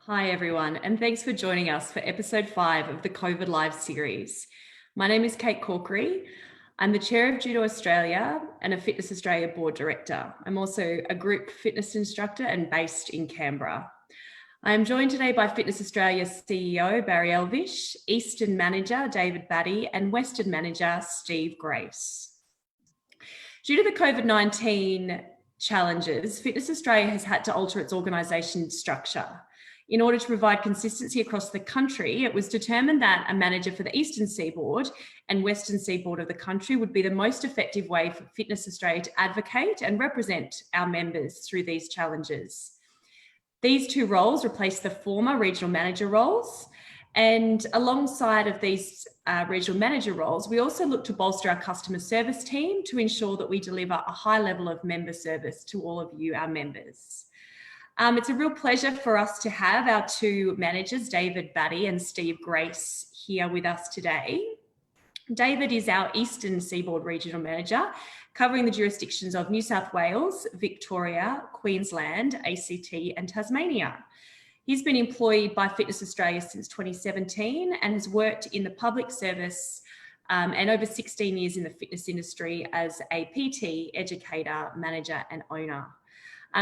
Hi, everyone, and thanks for joining us for episode 5 of the COVID Live series. My name is Kate Corkery. I'm the chair of Judo Australia and a Fitness Australia board director. I'm also a group fitness instructor and based in Canberra. I am joined today by Fitness Australia's CEO, Barry Elvish, Eastern Manager, David Batty, and Western Manager, Steve Grace. Due to the COVID-19 challenges, Fitness Australia has had to alter its organisation structure. In order to provide consistency across the country, it was determined that a manager for the Eastern Seaboard and Western Seaboard of the country would be the most effective way for Fitness Australia to advocate and represent our members through these challenges. These two roles replace the former regional manager roles, and alongside of these regional manager roles, we also look to bolster our customer service team to ensure that we deliver a high level of member service to all of you, our members. It's a real pleasure for us to have our two managers, David Batty and Steve Grace, here with us today. David is our Eastern Seaboard Regional Manager, covering the jurisdictions of New South Wales, Victoria, Queensland, ACT and Tasmania. He's been employed by Fitness Australia since 2017 and has worked in the public service and over 16 years in the fitness industry as a PT, educator, manager and owner.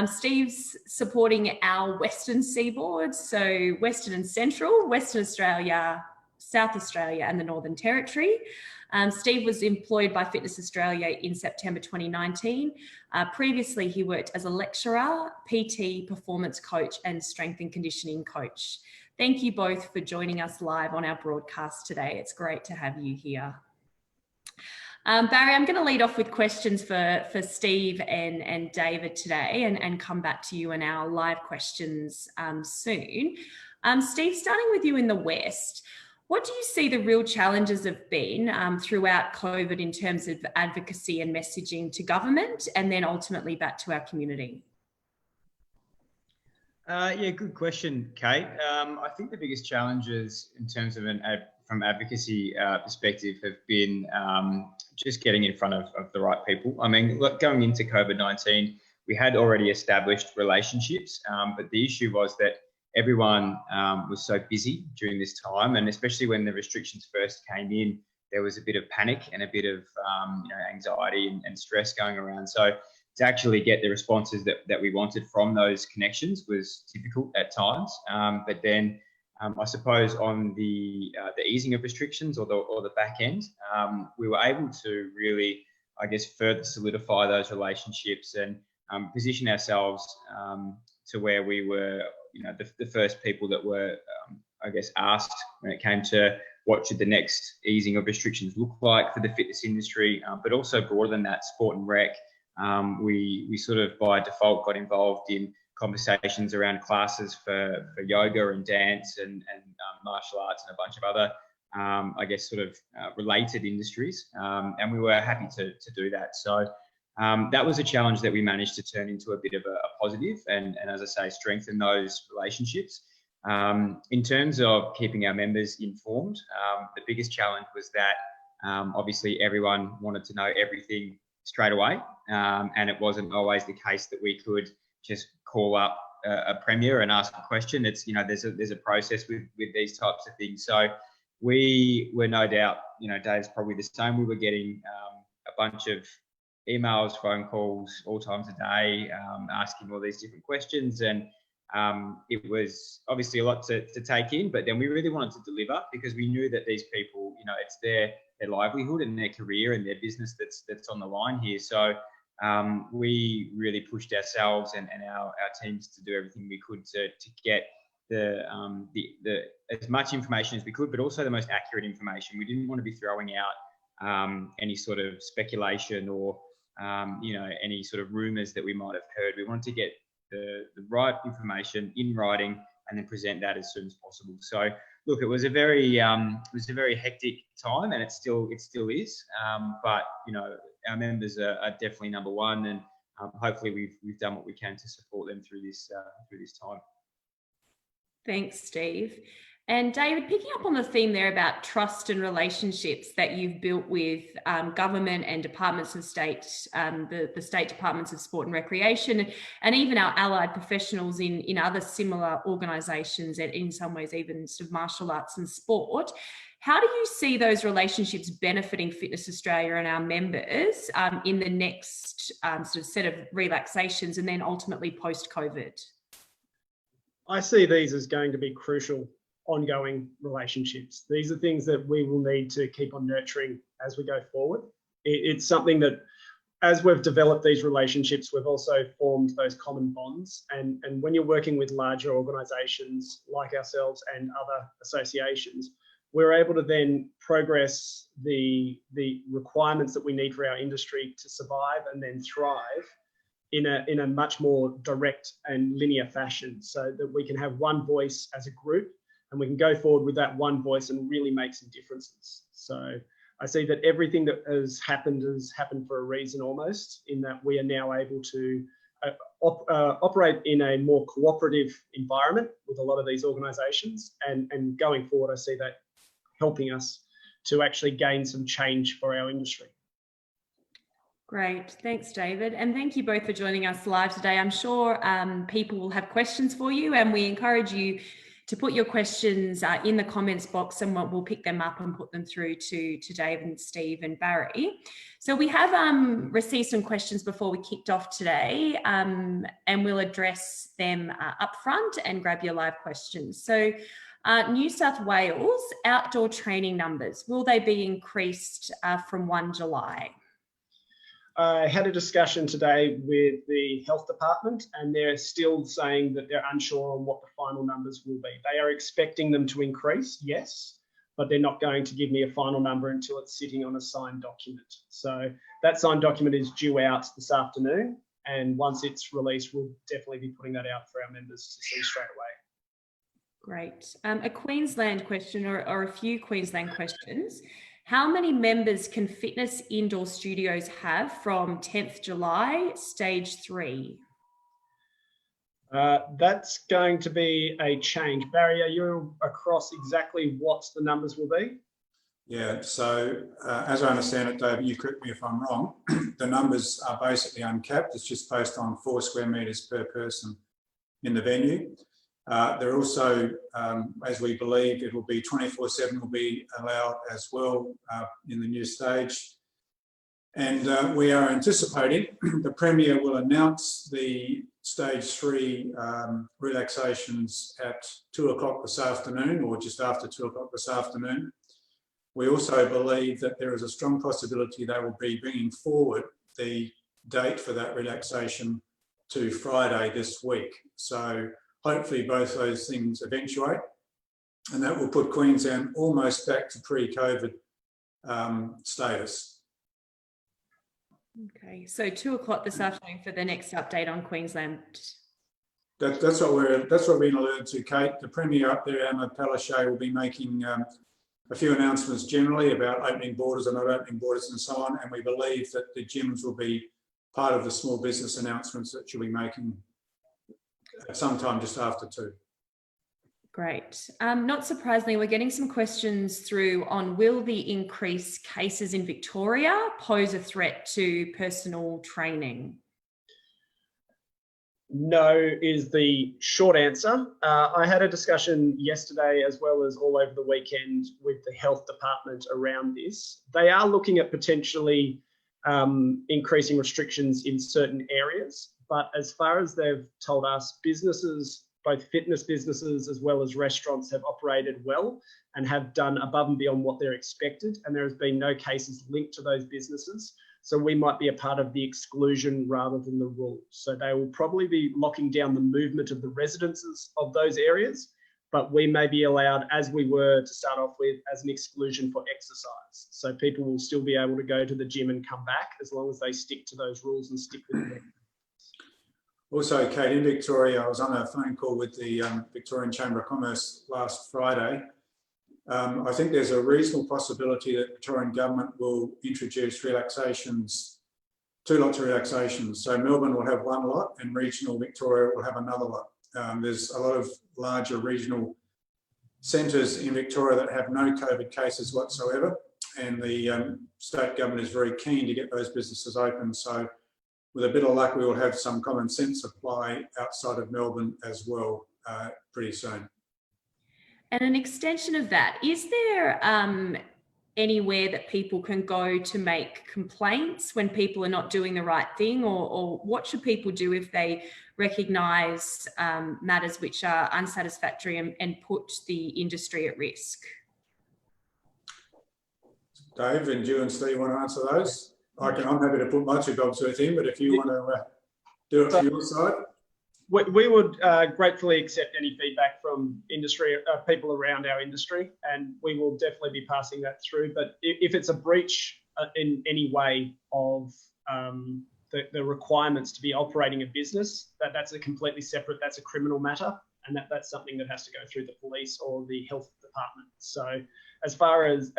Steve's supporting our Western Seaboard, so Western and Central, Western Australia, South Australia and the Northern Territory. Steve was employed by Fitness Australia in September 2019. Previously, he worked as a lecturer, PT, performance coach and strength and conditioning coach. Thank you both for joining us live on our broadcast today. It's great to have you here. Barry, I'm going to lead off with questions for Steve and David today and come back to you in our live questions soon. Steve, starting with you in the West, what do you see the real challenges have been throughout COVID in terms of advocacy and messaging to government and then ultimately back to our community? Yeah, good question, Kate. I think the biggest challenges in terms of from advocacy perspective have been just getting in front of the right people. I mean, look, going into COVID-19, we had already established relationships, but the issue was that everyone was so busy during this time, and especially when the restrictions first came in, there was a bit of panic and a bit of anxiety and stress going around. So to actually get the responses that we wanted from those connections was difficult at times. But then I suppose on the easing of restrictions or the back end, we were able to really, I guess, further solidify those relationships and position ourselves to where we were, the first people that were, I guess, asked when it came to what should the next easing of restrictions look like for the fitness industry, but also broader than that, sport and rec. We sort of by default got involved in conversations around classes for yoga and dance and martial arts and a bunch of other, I guess, sort of related industries. And we were happy to do that. So that was a challenge that we managed to turn into a bit of a positive and as I say, strengthen those relationships. In terms of keeping our members informed, the biggest challenge was that obviously everyone wanted to know everything straight away. And it wasn't always the case that we could just call up a premier and ask a question. It's, there's a process with these types of things. So we were no doubt, Dave's probably the same. We were getting a bunch of emails, phone calls, all times a day, asking all these different questions. And it was obviously a lot to take in, but then we really wanted to deliver because we knew that these people, it's their livelihood and their career and their business that's on the line here. So we really pushed ourselves and our teams to do everything we could to get the as much information as we could, but also the most accurate information. We didn't want to be throwing out any sort of speculation or any sort of rumours that we might have heard. We wanted to get the right information in writing and then present that as soon as possible. So look, it was a very hectic time, and it still is. But our members are definitely number one, and hopefully we've done what we can to support them through this time. Thanks, Steve. And David, picking up on the theme there about trust and relationships that you've built with government and departments of state, the state departments of sport and recreation, and even our allied professionals in other similar organisations, and in some ways even sort of martial arts and sport. How do you see those relationships benefiting Fitness Australia and our members in the next sort of set of relaxations and then ultimately post-COVID? I see these as going to be crucial ongoing relationships. These are things that we will need to keep on nurturing as we go forward. It's something that, as we've developed these relationships, we've also formed those common bonds. And when you're working with larger organisations like ourselves and other associations, we're able to then progress the requirements that we need for our industry to survive and then thrive in a much more direct and linear fashion, so that we can have one voice as a group and we can go forward with that one voice and really make some differences. So I see that everything that has happened for a reason, almost, in that we are now able to operate in a more cooperative environment with a lot of these organisations. And going forward, I see that helping us to actually gain some change for our industry. Great. Thanks, David. And thank you both for joining us live today. I'm sure people will have questions for you, and we encourage you to put your questions in the comments box, and we'll pick them up and put them through to Dave and Steve and Barry. So we have received some questions before we kicked off today, and we'll address them up front and grab your live questions. So New South Wales outdoor training numbers, will they be increased from 1 July? I had a discussion today with the health department, and they're still saying that they're unsure on what the final numbers will be. They are expecting them to increase, yes, but they're not going to give me a final number until it's sitting on a signed document. So that signed document is due out this afternoon, and once it's released, we'll definitely be putting that out for our members to see straight away. Great. A Queensland question, or a few Queensland questions. How many members can fitness indoor studios have from 10th July, stage 3? That's going to be a change. Barry, are you across exactly what the numbers will be? Yeah, so as I understand it, David, you correct me if I'm wrong, the numbers are basically uncapped. It's just based on 4 square metres per person in the venue. They're also, as we believe, it will be 24/7 will be allowed as well in the new stage. And we are anticipating the Premier will announce the stage 3 relaxations at 2 o'clock this afternoon, or just after 2 o'clock this afternoon. We also believe that there is a strong possibility they will be bringing forward the date for that relaxation to Friday this week. So hopefully both those things eventuate, and that will put Queensland almost back to pre-COVID status. Okay, so 2 o'clock this afternoon for the next update on Queensland. That's what we've been alerted to, Kate. The Premier up there, Emma Palaszczuk, will be making a few announcements generally about opening borders and not opening borders and so on, and we believe that the gyms will be part of the small business announcements that she'll be making sometime just after 2. Great. Not surprisingly, we're getting some questions through on, will the increased cases in Victoria pose a threat to personal training? No is the short answer. I had a discussion yesterday, as well as all over the weekend, with the health department around this. They are looking at potentially increasing restrictions in certain areas. But as far as they've told us, businesses, both fitness businesses as well as restaurants, have operated well and have done above and beyond what they're expected. And there has been no cases linked to those businesses. So we might be a part of the exclusion rather than the rule. So they will probably be locking down the movement of the residences of those areas, but we may be allowed, as we were to start off with, as an exclusion for exercise. So people will still be able to go to the gym and come back as long as they stick to those rules and stick with them. Also, Kate, in Victoria, I was on a phone call with the Victorian Chamber of Commerce last Friday. I think there's a reasonable possibility that the Victorian government will introduce relaxations, 2 lots of relaxations. So Melbourne will have 1 lot and regional Victoria will have another lot. There's a lot of larger regional centres in Victoria that have no COVID cases whatsoever, and the state government is very keen to get those businesses open. So with a bit of luck, we will have some common sense apply outside of Melbourne as well pretty soon. And an extension of that, is there anywhere that people can go to make complaints when people are not doing the right thing, or what should people do if they recognise matters which are unsatisfactory and put the industry at risk? Dave and you and Steve want to answer those? I'm happy to put my 2 dogs worth in, but if you want to do it from your side. We would gratefully accept any feedback from industry, people around our industry, and we will definitely be passing that through. But if it's a breach in any way of the requirements to be operating a business, that's a completely separate, that's a criminal matter, and that's something that has to go through the police or the health department. So as far as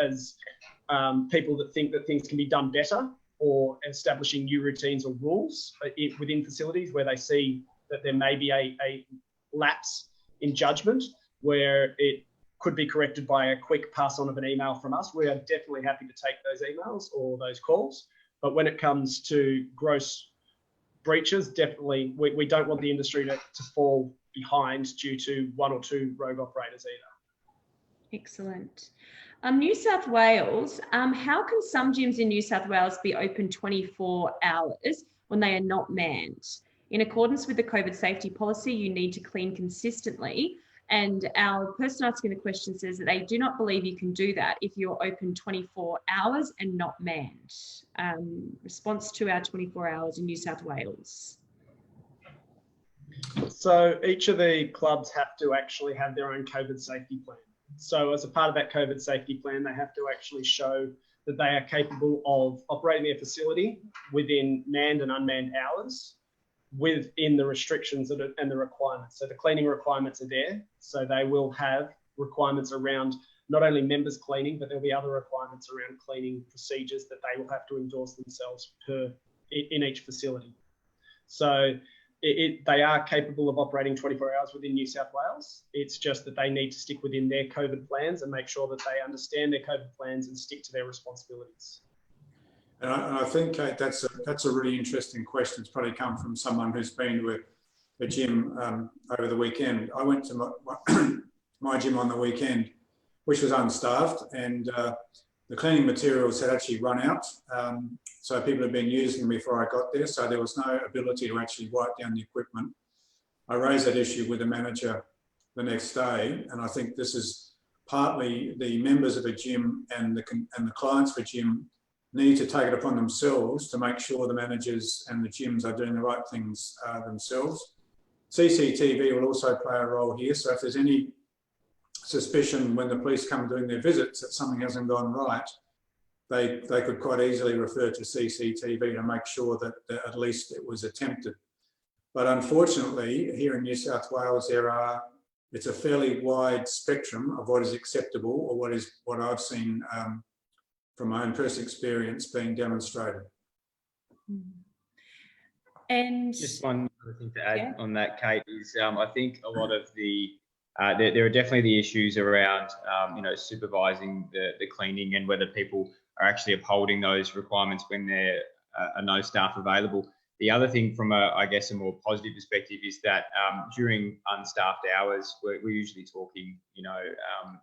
people that think that things can be done better, or establishing new routines or rules within facilities where they see that there may be a lapse in judgment where it could be corrected by a quick pass on of an email from us, we are definitely happy to take those emails or those calls. But when it comes to gross breaches, definitely we don't want the industry to fall behind due to 1 or 2 rogue operators either. Excellent. New South Wales, how can some gyms in New South Wales be open 24 hours when they are not manned? In accordance with the COVID safety policy, you need to clean consistently. And our person asking the question says that they do not believe you can do that if you're open 24 hours and not manned. Response to our 24 hours in New South Wales. So each of the clubs have to actually have their own COVID safety plan. So as a part of that COVID safety plan, they have to actually show that they are capable of operating their facility within manned and unmanned hours, within the restrictions and the requirements. So the cleaning requirements are there. So they will have requirements around not only members cleaning, but there'll be other requirements around cleaning procedures that they will have to endorse themselves in each facility. So they are capable of operating 24 hours within New South Wales. It's just that they need to stick within their COVID plans and make sure that they understand their COVID plans and stick to their responsibilities. And I think, Kate, that's a really interesting question. It's probably come from someone who's been to a gym over the weekend. I went to my gym on the weekend, which was unstaffed, and the cleaning materials had actually run out. So people had been using them before I got there, so there was no ability to actually wipe down the equipment. I raised that issue with the manager the next day, and I think this is partly the members of a gym and the clients of a gym need to take it upon themselves to make sure the managers and the gyms are doing the right things themselves. CCTV will also play a role here, so if there's any suspicion when the police come doing their visits that something hasn't gone right, they could quite easily refer to CCTV to make sure that at least it was attempted. But unfortunately, here in New South Wales, it's a fairly wide spectrum of what is acceptable, or what I've seen from my own personal experience being demonstrated. And just one other thing to add on that, Kate, is I think a lot of the there are definitely the issues around supervising the cleaning and whether people are actually upholding those requirements when there are no staff available. The other thing from I guess a more positive perspective is that during unstaffed hours, we're usually talking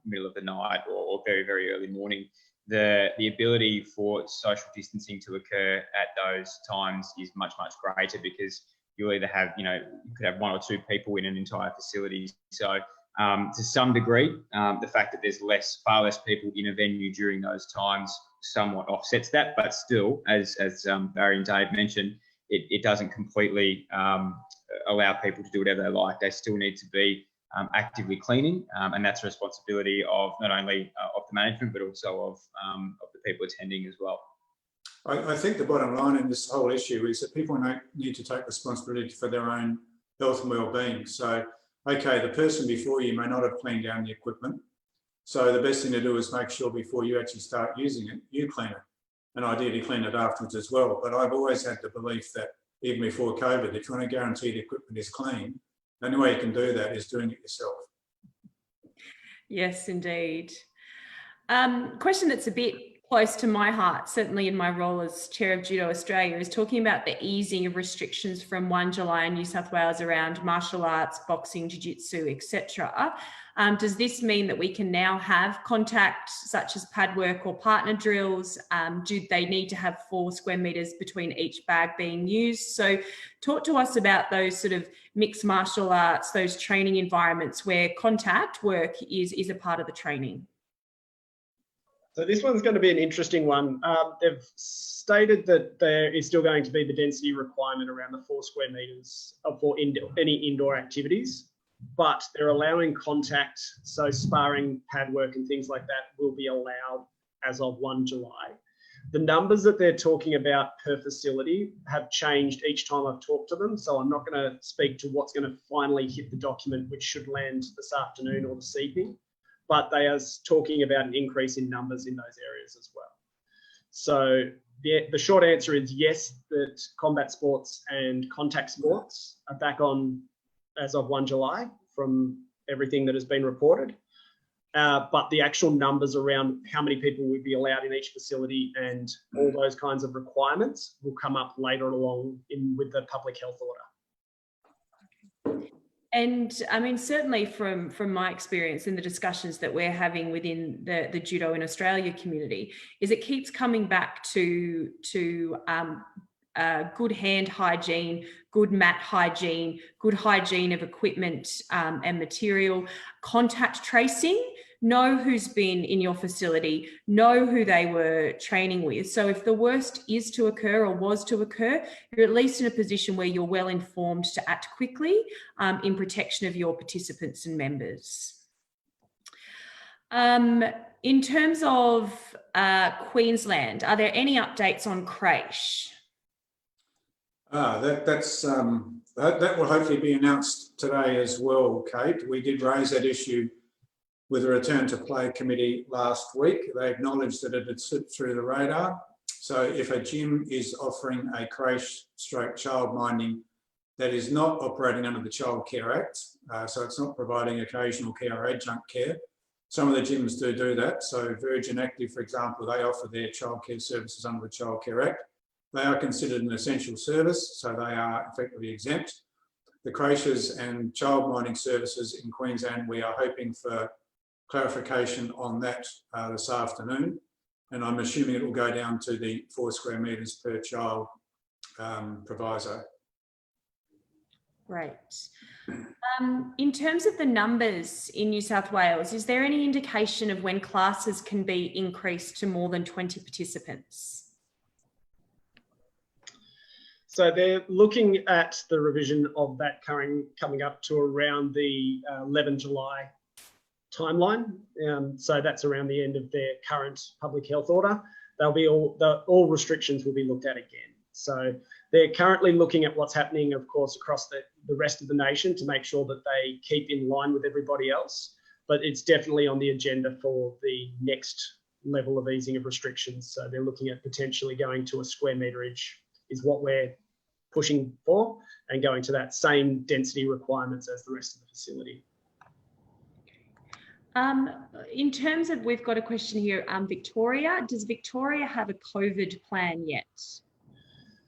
middle of the night or very, very early morning. The ability for social distancing to occur at those times is much, much greater, because you'll either have, you could have 1 or 2 people in an entire facility. So to some degree, the fact that there's far less people in a venue during those times somewhat offsets that, but still, as Barry and Dave mentioned, it doesn't completely allow people to do whatever they like. They still need to be actively cleaning, and that's a responsibility of not only of the management, but also of the people attending as well. I think the bottom line in this whole issue is that people need to take responsibility for their own health and well-being. So, okay, the person before you may not have cleaned down the equipment. So the best thing to do is make sure before you actually start using it, you clean it, and ideally clean it afterwards as well. But I've always had the belief that even before COVID, if you want to guarantee the equipment is clean, the only way you can do that is doing it yourself. Yes, indeed. Question that's a bit close to my heart, certainly in my role as Chair of Judo Australia, is talking about the easing of restrictions from 1 July in New South Wales around martial arts, boxing, jiu-jitsu, etc. Does this mean that we can now have contact such as pad work or partner drills? Do they need to have 4 square metres between each bag being used? So talk to us about those sort of mixed martial arts, those training environments where contact work is a part of the training. So this one's going to be an interesting one. They've stated that there is still going to be the density requirement around the 4 square metres for any indoor activities, but they're allowing contact, so sparring, pad work and things like that will be allowed as of 1 July. The numbers that they're talking about per facility have changed each time I've talked to them, so I'm not going to speak to what's going to finally hit the document, which should land this afternoon or this evening. But they are talking about an increase in numbers in those areas as well. So the short answer is yes, that combat sports and contact sports are back on as of 1 July from everything that has been reported. But the actual numbers around how many people would be allowed in each facility and all those kinds of requirements will come up later along with the public health order. And I mean, certainly from my experience in the discussions that we're having within the Judo in Australia community, is it keeps coming back to good hand hygiene, good mat hygiene, good hygiene of equipment and material, contact tracing. Know who's been in your facility, know who they were training with. So if the worst is to occur or was to occur, you're at least in a position where you're well informed to act quickly in protection of your participants and members. In terms of Queensland, are there any updates on creche? That will hopefully be announced today as well, Kate. We did raise that issue with a return to play committee last week. They acknowledged that it had slipped through the radar. So if a gym is offering a creche stroke child minding that is not operating under the Child Care Act, so it's not providing occasional care or adjunct care, some of the gyms do that. So Virgin Active, for example, they offer their childcare services under the Child Care Act. They are considered an essential service, so they are effectively exempt. The creches and child minding services in Queensland, we are hoping for clarification on that this afternoon, and I'm assuming it will go down to the 4 square metres per child proviso. Great. In terms of the numbers in New South Wales, is there any indication of when classes can be increased to more than 20 participants? So they're looking at the revision of that coming up to around the 11 July timeline. So that's around the end of their current public health order. All restrictions will be looked at again. So they're currently looking at what's happening, of course, across the rest of the nation to make sure that they keep in line with everybody else. But it's definitely on the agenda for the next level of easing of restrictions. So they're looking at potentially going to a square meterage is what we're pushing for, and going to that same density requirements as the rest of the facility. In terms of, we've got a question here, Victoria, does Victoria have a COVID plan yet?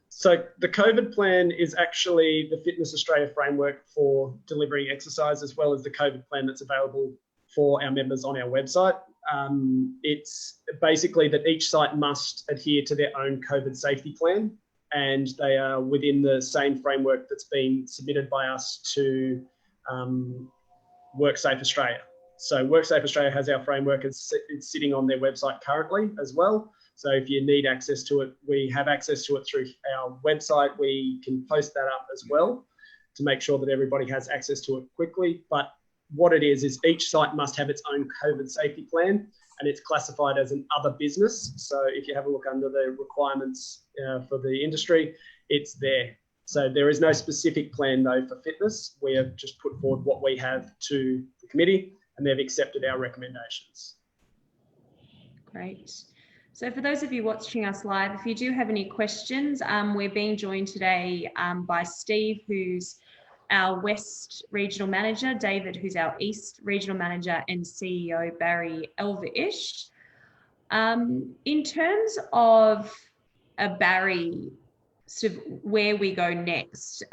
So the COVID plan is actually the Fitness Australia framework for delivering exercise, as well as the COVID plan that's available for our members on our website. It's basically that each site must adhere to their own COVID safety plan, and they are within the same framework that's been submitted by us to WorkSafe Australia. So WorkSafe Australia has our framework. It's sitting on their website currently as well. So if you need access to it, we have access to it through our website. We can post that up as well to make sure that everybody has access to it quickly. But what it is each site must have its own COVID safety plan, and it's classified as an other business. So if you have a look under the requirements for the industry, it's there. So there is no specific plan though for fitness. We have just put forward what we have to the committee, and they've accepted our recommendations. Great. So for those of you watching us live, if you do have any questions, we're being joined today by Steve, who's our West Regional Manager, David, who's our East Regional Manager, and CEO, Barry Elvish. In terms of Barry, sort of where we go next,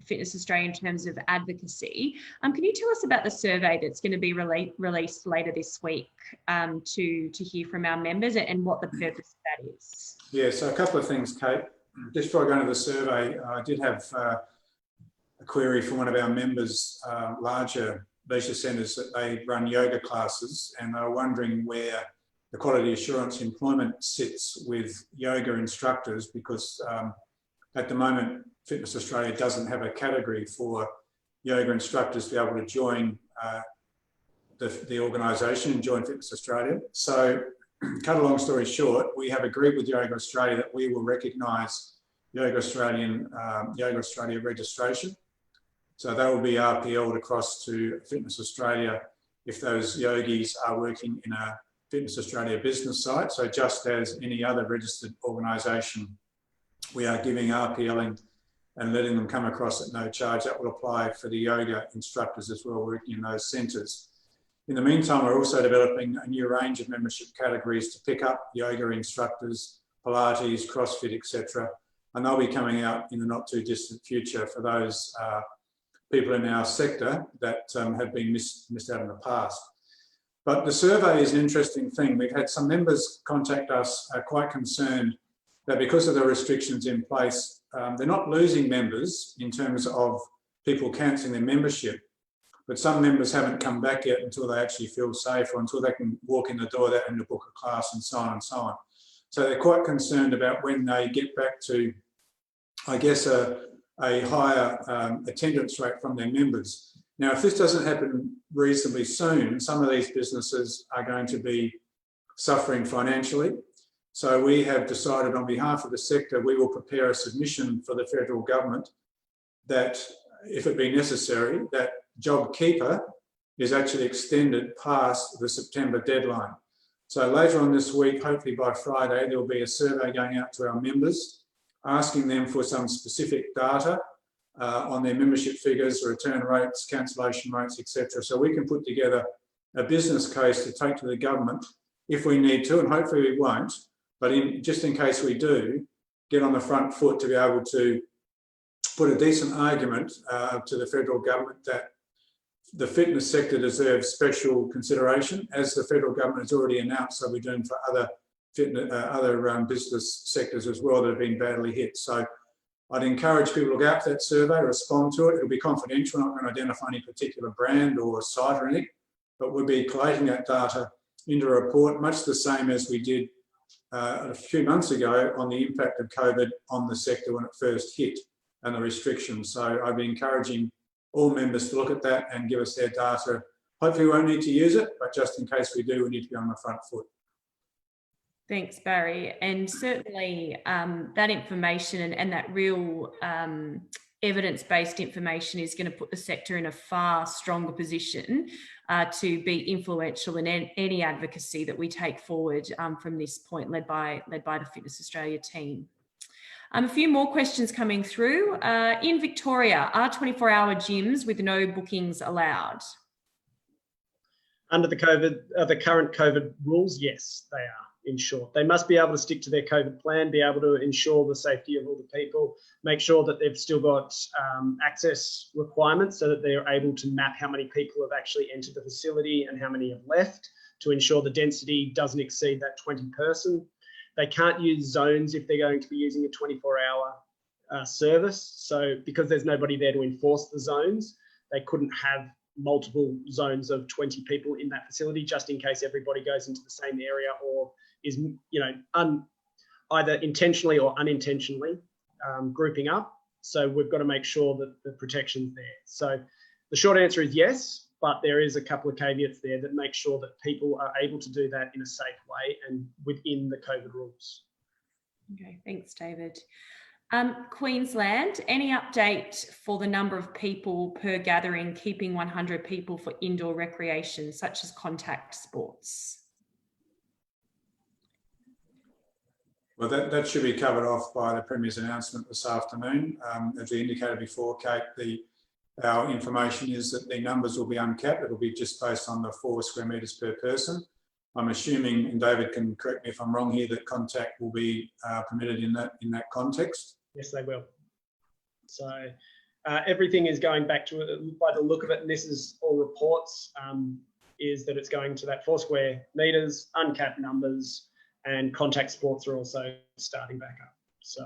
Fitness Australia, in terms of advocacy, can you tell us about the survey that's going to be released later this week to hear from our members and what the purpose of that is? Yeah, so a couple of things, Kate. Just before I go into the survey, I did have a query from one of our members, larger leisure centres, that they run yoga classes, and they were wondering where the quality assurance employment sits with yoga instructors, because at the moment, Fitness Australia doesn't have a category for yoga instructors to be able to join the organisation and join Fitness Australia. So, cut a long story short, we have agreed with Yoga Australia that we will recognise Yoga Australia registration. So that will be RPL'd across to Fitness Australia if those yogis are working in a Fitness Australia business site. So just as any other registered organisation, we are giving RPLing and letting them come across at no charge. That will apply for the yoga instructors as well, working in those centres. In the meantime, we're also developing a new range of membership categories to pick up yoga instructors, Pilates, CrossFit, etc. And they'll be coming out in the not too distant future for those people in our sector that have been missed out in the past. But the survey is an interesting thing. We've had some members contact us quite concerned that because of the restrictions in place, they're not losing members in terms of people cancelling their membership, but some members haven't come back yet until they actually feel safe, or until they can walk in the door and book a class, and so on and so on. So they're quite concerned about when they get back to, I guess, a higher attendance rate from their members. Now, if this doesn't happen reasonably soon, some of these businesses are going to be suffering financially. So we have decided, on behalf of the sector, we will prepare a submission for the federal government that, if it be necessary, that JobKeeper is actually extended past the September deadline. So later on this week, hopefully by Friday, there will be a survey going out to our members, asking them for some specific data on their membership figures, return rates, cancellation rates, etc. So we can put together a business case to take to the government if we need to, and hopefully we won't, but just in case we do, get on the front foot to be able to put a decent argument to the federal government that the fitness sector deserves special consideration, as the federal government has already announced they'll be doing for other business sectors as well that have been badly hit. So I'd encourage people to go out to that survey, respond to it. It'll be confidential. We're not going to identify any particular brand or site or anything, but we'll be collating that data into a report, much the same as we did a few months ago on the impact of COVID on the sector when it first hit and the restrictions. So I'd be encouraging all members to look at that and give us their data. Hopefully we won't need to use it, but just in case we do, we need to be on the front foot. Thanks, Barry. And certainly that information and that real evidence-based information is going to put the sector in a far stronger position to be influential in any advocacy that we take forward from this point, led by the Fitness Australia team. A few more questions coming through. In Victoria, are 24-hour gyms with no bookings allowed? Under the current COVID rules, yes, they are. In short, they must be able to stick to their COVID plan, be able to ensure the safety of all the people, make sure that they've still got access requirements so that they're able to map how many people have actually entered the facility and how many have left, to ensure the density doesn't exceed that 20 person. They can't use zones if they're going to be using a 24-hour service. So because there's nobody there to enforce the zones, they couldn't have multiple zones of 20 people in that facility, just in case everybody goes into the same area or is, either intentionally or unintentionally grouping up. So we've got to make sure that the protection's there. So the short answer is yes, but there is a couple of caveats there that make sure that people are able to do that in a safe way and within the COVID rules. Okay, thanks, David. Queensland, any update for the number of people per gathering, keeping 100 people for indoor recreation, such as contact sports? Well, that should be covered off by the Premier's announcement this afternoon. As we indicated before, Kate, the our information is that the numbers will be uncapped. It'll be just based on the 4 square metres per person. I'm assuming, and David can correct me if I'm wrong here, that contact will be permitted in that context. Yes, they will. So everything is going back to, by the look of it, and this is all reports, is that it's going to that 4 square metres, uncapped numbers, and contact sports are also starting back up. So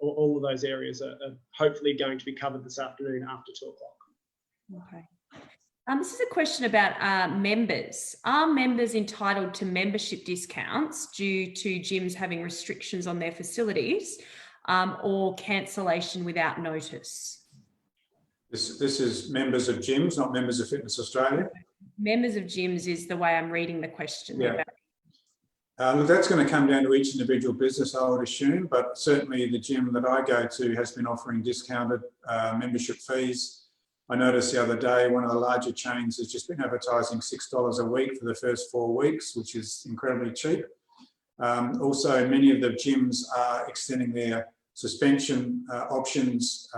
all of those areas are hopefully going to be covered this afternoon after 2 o'clock. Okay. This is a question about members. Are members entitled to membership discounts due to gyms having restrictions on their facilities, or cancellation without notice? This is members of gyms, not members of Fitness Australia. Members of gyms is the way I'm reading the question. Yeah. Look, that's going to come down to each individual business, I would assume, but certainly the gym that I go to has been offering discounted membership fees. I noticed the other day one of the larger chains has just been advertising $6 a week for the first 4 weeks, which is incredibly cheap. Also, many of the gyms are extending their suspension options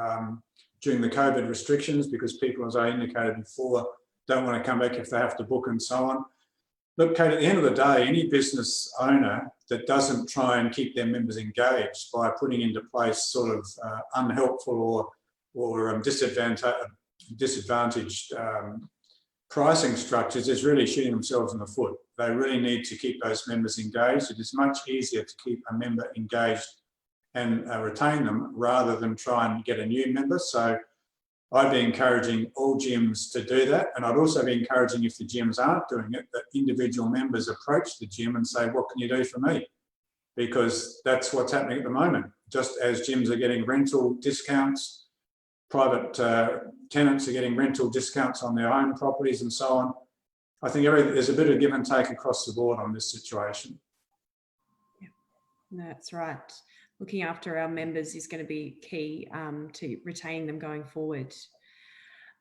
during the COVID restrictions because people, as I indicated before, don't want to come back if they have to book and so on. Look, Kate, at the end of the day, any business owner that doesn't try and keep their members engaged by putting into place sort of unhelpful or disadvantaged pricing structures is really shooting themselves in the foot. They really need to keep those members engaged. It is much easier to keep a member engaged and retain them rather than try and get a new member. So I'd be encouraging all gyms to do that. And I'd also be encouraging, if the gyms aren't doing it, that individual members approach the gym and say, what can you do for me? Because that's what's happening at the moment. Just as gyms are getting rental discounts, private tenants are getting rental discounts on their own properties and so on. I think there's a bit of give and take across the board on this situation. Yeah, that's right. Looking after our members is going to be key to retaining them going forward.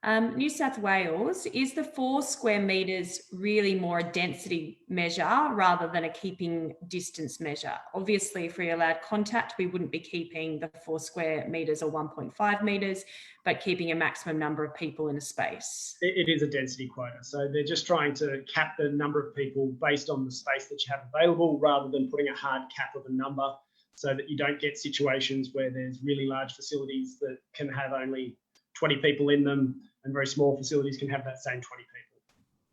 New South Wales, is the 4 square metres really more a density measure rather than a keeping distance measure? Obviously, if we allowed contact, we wouldn't be keeping the 4 square metres or 1.5 metres, but keeping a maximum number of people in a space. It is a density quota. So they're just trying to cap the number of people based on the space that you have available rather than putting a hard cap of a number, so that you don't get situations where there's really large facilities that can have only 20 people in them, and very small facilities can have that same 20 people.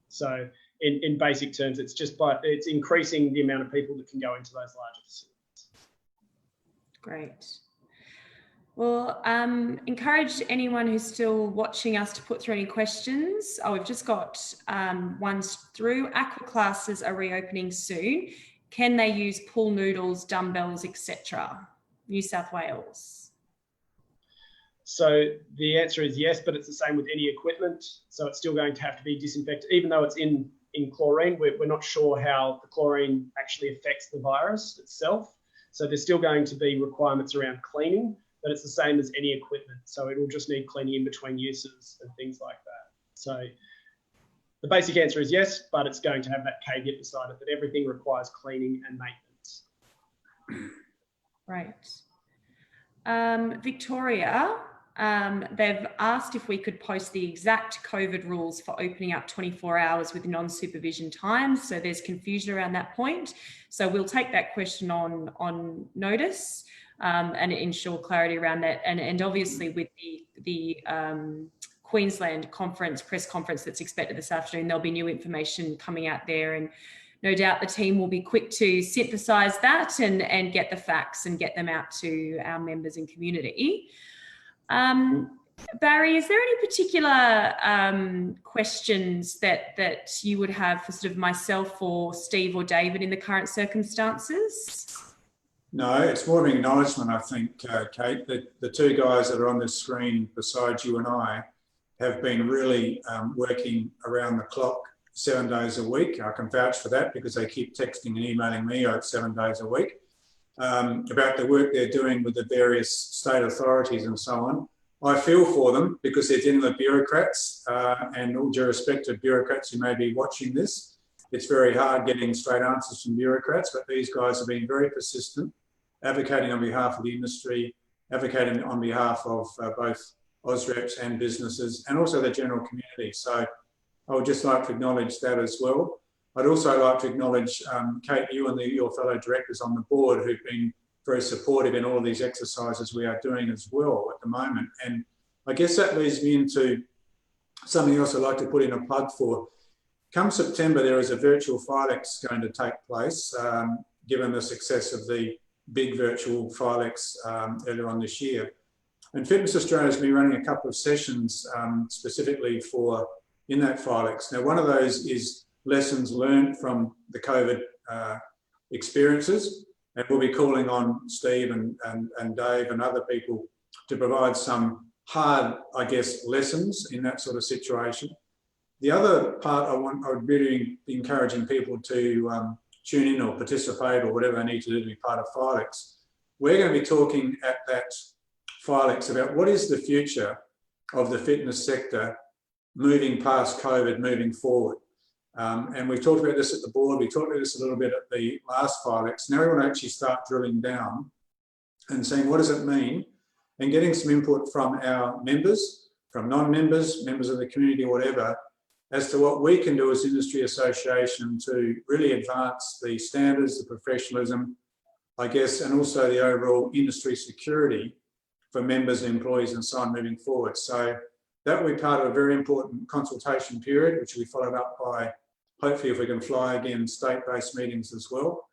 So in basic terms, it's increasing the amount of people that can go into those larger facilities. Great. Well, encourage anyone who's still watching us to put through any questions. Oh, we've just got ones through. Aqua classes are reopening soon. Can they use pool noodles, dumbbells, etc.? New South Wales. So the answer is yes, but it's the same with any equipment. So it's still going to have to be disinfected, even though it's in chlorine. We're not sure how the chlorine actually affects the virus itself. So there's still going to be requirements around cleaning, but it's the same as any equipment. So it will just need cleaning in between uses and things like that. So the basic answer is yes, but it's going to have that caveat beside it that everything requires cleaning and maintenance. Right. Victoria, they've asked if we could post the exact COVID rules for opening up 24 hours with non-supervision times. So there's confusion around that point. So we'll take that question on notice and ensure clarity around that. And obviously with the Queensland press conference that's expected this afternoon, there'll be new information coming out there, and no doubt the team will be quick to synthesize that and get the facts and get them out to our members and community. Barry, is there any particular questions that you would have for sort of myself or Steve or David in the current circumstances? No, it's more of an acknowledgement, I think, Kate, that the 2 guys that are on the screen beside you and I have been really working around the clock 7 days a week. I can vouch for that because they keep texting and emailing me 7 days a week about the work they're doing with the various state authorities and so on. I feel for them because they're dealing with bureaucrats, and all due respect to bureaucrats who may be watching this, it's very hard getting straight answers from bureaucrats, but these guys have been very persistent, advocating on behalf of the industry, advocating on behalf of both AusReps and businesses, and also the general community. So I would just like to acknowledge that as well. I'd also like to acknowledge, Kate, you and your fellow directors on the board who've been very supportive in all of these exercises we are doing as well at the moment. And I guess that leads me into something else I'd like to put in a plug for. Come September, there is a virtual Filex going to take place, given the success of the big virtual Filex earlier on this year. And Fitness Australia has been running a couple of sessions specifically for in that Filex. Now, one of those is lessons learned from the COVID experiences, and we'll be calling on Steve and Dave and other people to provide some hard, I guess, lessons in that sort of situation. The other part I would really be encouraging people to tune in or participate or whatever they need to do to be part of Filex. We're going to be talking at that Filex about what is the future of the fitness sector moving past COVID, moving forward. And we talked about this at the board, we talked about this a little bit at the last Filex. Now we want to actually start drilling down and saying, what does it mean? And getting some input from our members, from non-members, members of the community, whatever, as to what we can do as industry association to really advance the standards, the professionalism, I guess, and also the overall industry security for members, employees, and so on moving forward. So that will be part of a very important consultation period, which will be followed up by, hopefully, if we can fly again, state-based meetings as well.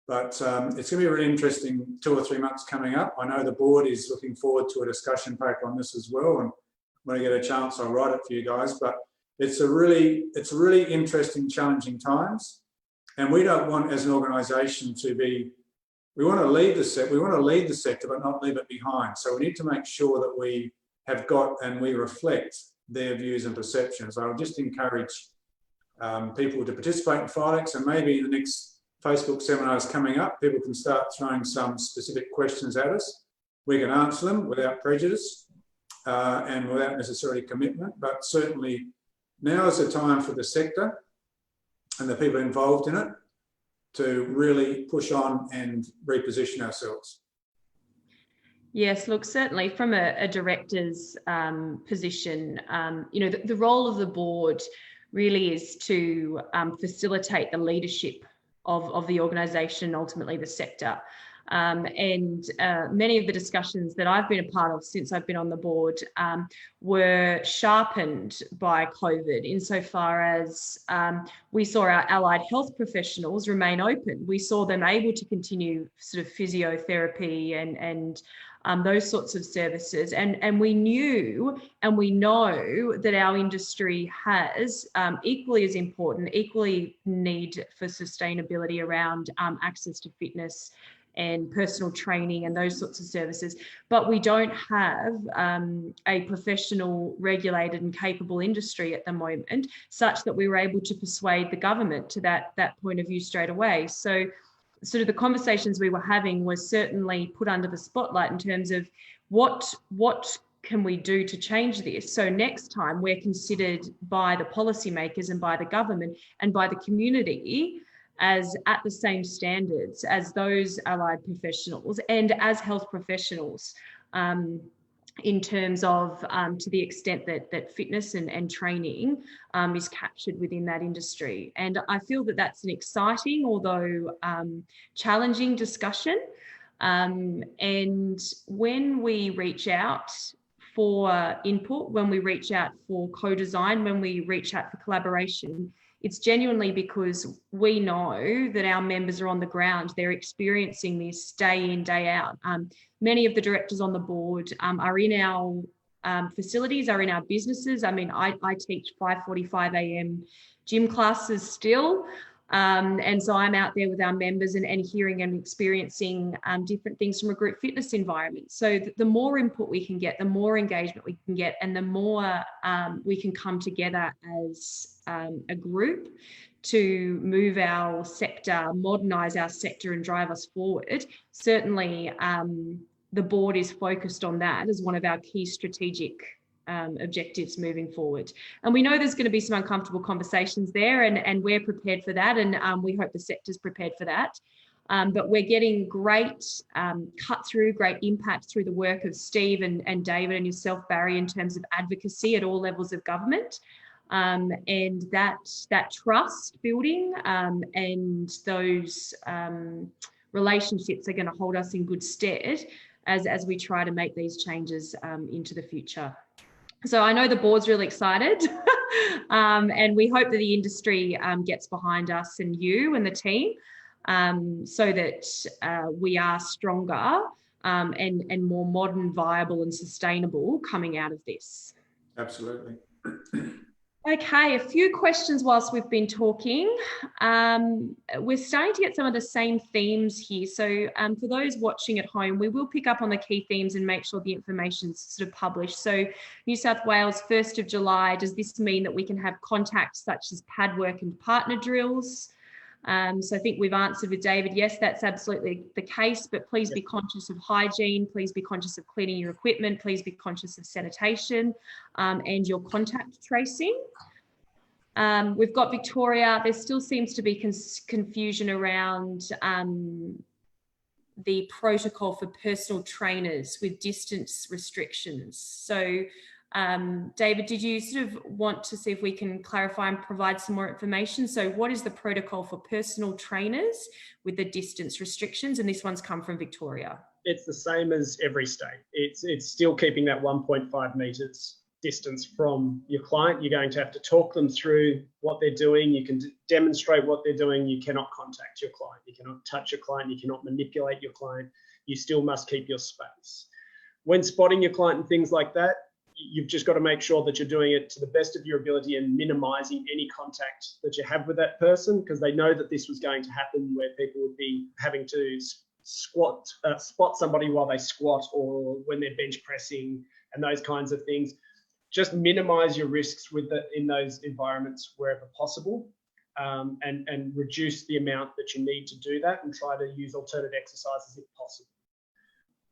But it's going to be a really interesting 2 or 3 months coming up. I know the board is looking forward to a discussion paper on this as well, and when I get a chance, I'll write it for you guys. But it's really interesting, challenging times, and we don't want, as an organisation, to be. We want to lead the sector. We want to lead the sector, but not leave it behind. So we need to make sure that we have got and we reflect their views and perceptions. I would just encourage people to participate in Filex, and maybe in the next Facebook seminars coming up, people can start throwing some specific questions at us. We can answer them without prejudice and without necessarily commitment, but certainly now is the time for the sector and the people involved in it to really push on and reposition ourselves. Yes, look, certainly from a director's position, the role of the board really is to facilitate the leadership of the organisation, ultimately the sector. And many of the discussions that I've been a part of since I've been on the board were sharpened by COVID, insofar as we saw our allied health professionals remain open. We saw them able to continue sort of physiotherapy and those sorts of services. And we knew and we know that our industry has equally as important, equally need for sustainability around access to fitness and personal training and those sorts of services, but we don't have a professional, regulated and capable industry at the moment, such that we were able to persuade the government to that point of view straight away. So sort of the conversations we were having was certainly put under the spotlight in terms of what can we do to change this? So next time we're considered by the policymakers and by the government and by the community as at the same standards as those allied professionals and as health professionals, in terms of to the extent that fitness and training is captured within that industry. And I feel that that's an exciting, although challenging discussion. And when we reach out for input, when we reach out for co-design, when we reach out for collaboration, it's genuinely because we know that our members are on the ground. They're experiencing this day in, day out. Many of the directors on the board are in our facilities, are in our businesses. I mean, I teach 5:45 a.m. gym classes still. And so I'm out there with our members and hearing and experiencing different things from a group fitness environment. So the more input we can get, the more engagement we can get, and the more we can come together as a group to move our sector, modernise our sector and drive us forward. Certainly the board is focused on that as one of our key strategic objectives moving forward. And we know there's going to be some uncomfortable conversations there, and we're prepared for that, and we hope the sector's prepared for that. But we're getting great cut through, great impact through the work of Steve and David and yourself, Barry, in terms of advocacy at all levels of government. And that trust building and those relationships are going to hold us in good stead as we try to make these changes into the future. So I know the board's really excited and we hope that the industry gets behind us and you and the team so that we are stronger and more modern, viable and sustainable coming out of this. Absolutely. Okay, a few questions whilst we've been talking. We're starting to get some of the same themes here. So for those watching at home, we will pick up on the key themes and make sure the information's sort of published. So New South Wales, 1st of July, does this mean that we can have contacts such as pad work and partner drills? So I think we've answered with David, yes, that's absolutely the case, but please be conscious of hygiene, please be conscious of cleaning your equipment, please be conscious of sanitation and your contact tracing. We've got Victoria, there still seems to be confusion around the protocol for personal trainers with distance restrictions. So David, did you sort of want to see if we can clarify and provide some more information? So what is the protocol for personal trainers with the distance restrictions? And this one's come from Victoria. It's the same as every state. It's still keeping that 1.5 metres distance from your client. You're going to have to talk them through what they're doing. You can demonstrate what they're doing. You cannot contact your client. You cannot touch your client. You cannot manipulate your client. You still must keep your space. When spotting your client and things like that, you've just got to make sure that you're doing it to the best of your ability and minimising any contact that you have with that person, because they know that this was going to happen where people would be having to spot somebody while they squat or when they're bench pressing and those kinds of things. Just minimise your risks in those environments wherever possible and reduce the amount that you need to do that and try to use alternate exercises if possible.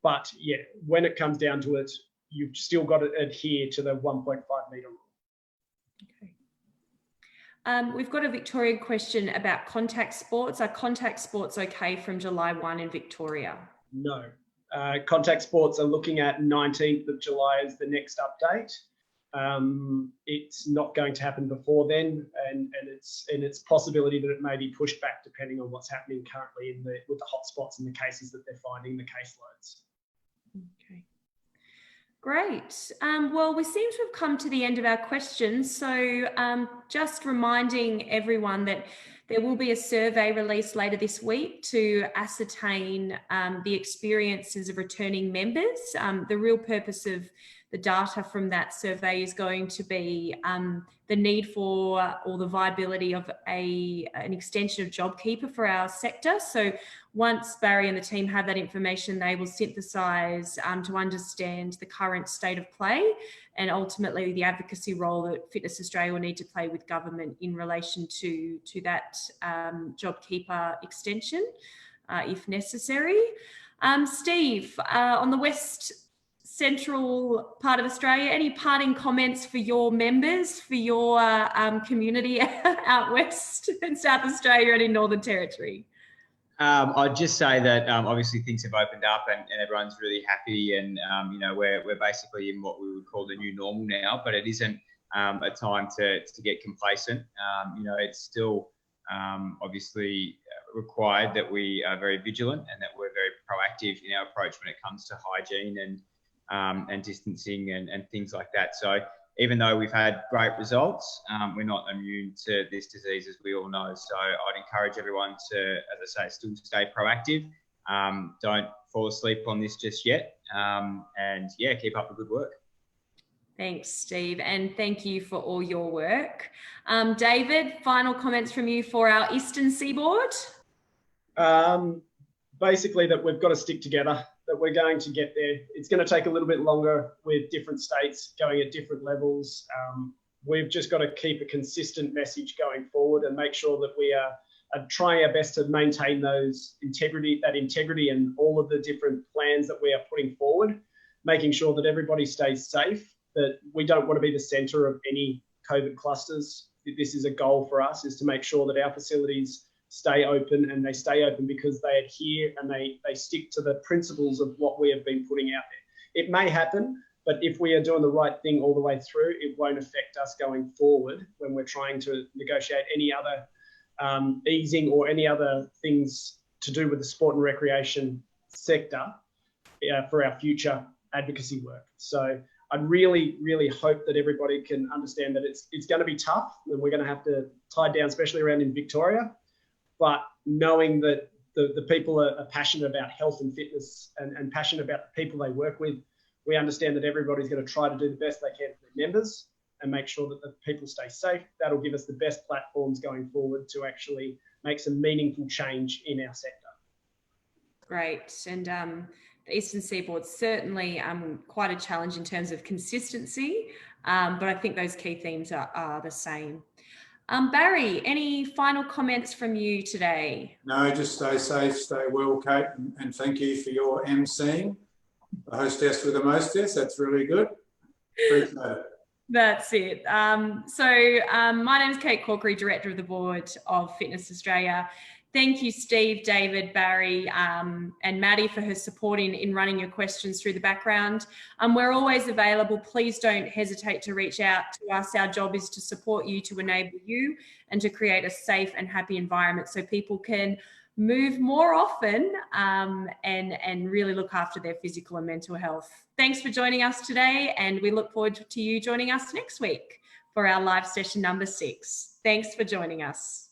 But yeah, when it comes down to it, you've still got to adhere to the 1.5 metre rule. Okay. We've got a Victorian question about contact sports. Are contact sports okay from July 1 in Victoria? No. Contact sports are looking at 19th of July as the next update. It's not going to happen before then, and it's possibility that it may be pushed back depending on what's happening currently with the hotspots and the cases that they're finding, the caseloads. Okay. Great. Well, we seem to have come to the end of our questions. So just reminding everyone that there will be a survey released later this week to ascertain the experiences of returning members. The real purpose of the data from that survey is going to be the need for or the viability of an extension of JobKeeper for our sector. So once Barry and the team have that information, they will synthesise to understand the current state of play and ultimately the advocacy role that Fitness Australia will need to play with government in relation to that JobKeeper extension, if necessary. Steve, on the West Central part of Australia, any parting comments for your members, for your community out west in South Australia and in Northern Territory? I'd just say that obviously things have opened up and everyone's really happy, and we're basically in what we would call the new normal now. But it isn't a time to get complacent. It's still obviously required that we are very vigilant and that we're very proactive in our approach when it comes to hygiene and distancing and things like that. So even though we've had great results, we're not immune to this disease, as we all know. So I'd encourage everyone to, as I say, still stay proactive. Don't fall asleep on this just yet. And yeah, keep up the good work. Thanks, Steve. And thank you for all your work. David, final comments from you for our Eastern Seaboard? Basically that we've got to stick together, that we're going to get there. It's going to take a little bit longer with different states going at different levels. We've just got to keep a consistent message going forward and make sure that we are trying our best to maintain that integrity and all of the different plans that we are putting forward, making sure that everybody stays safe, that we don't want to be the centre of any COVID clusters. This is a goal for us, is to make sure that our facilities stay open, and they stay open because they adhere and they stick to the principles of what we have been putting out there. It may happen, but if we are doing the right thing all the way through, it won't affect us going forward when we're trying to negotiate any other easing or any other things to do with the sport and recreation sector for our future advocacy work. So I really, really hope that everybody can understand that it's going to be tough and we're going to have to tie down, especially around in Victoria, but knowing that the people are passionate about health and fitness and passionate about the people they work with, we understand that everybody's going to try to do the best they can for their members and make sure that the people stay safe. That'll give us the best platforms going forward to actually make some meaningful change in our sector. Great. And the Eastern Seaboard's certainly quite a challenge in terms of consistency, but I think those key themes are the same. Barry, any final comments from you today? No, just stay safe, stay well, Kate, and thank you for your emceeing. The hostess with the mostess, that's really good. Appreciate it. That's it. My name is Kate Corkery, Director of the Board of Fitness Australia. Thank you, Steve, David, Barry, and Maddie for her support in running your questions through the background. We're always available. Please don't hesitate to reach out to us. Our job is to support you, to enable you, and to create a safe and happy environment so people can move more often and really look after their physical and mental health. Thanks for joining us today, and we look forward to you joining us next week for our live session number 6. Thanks for joining us.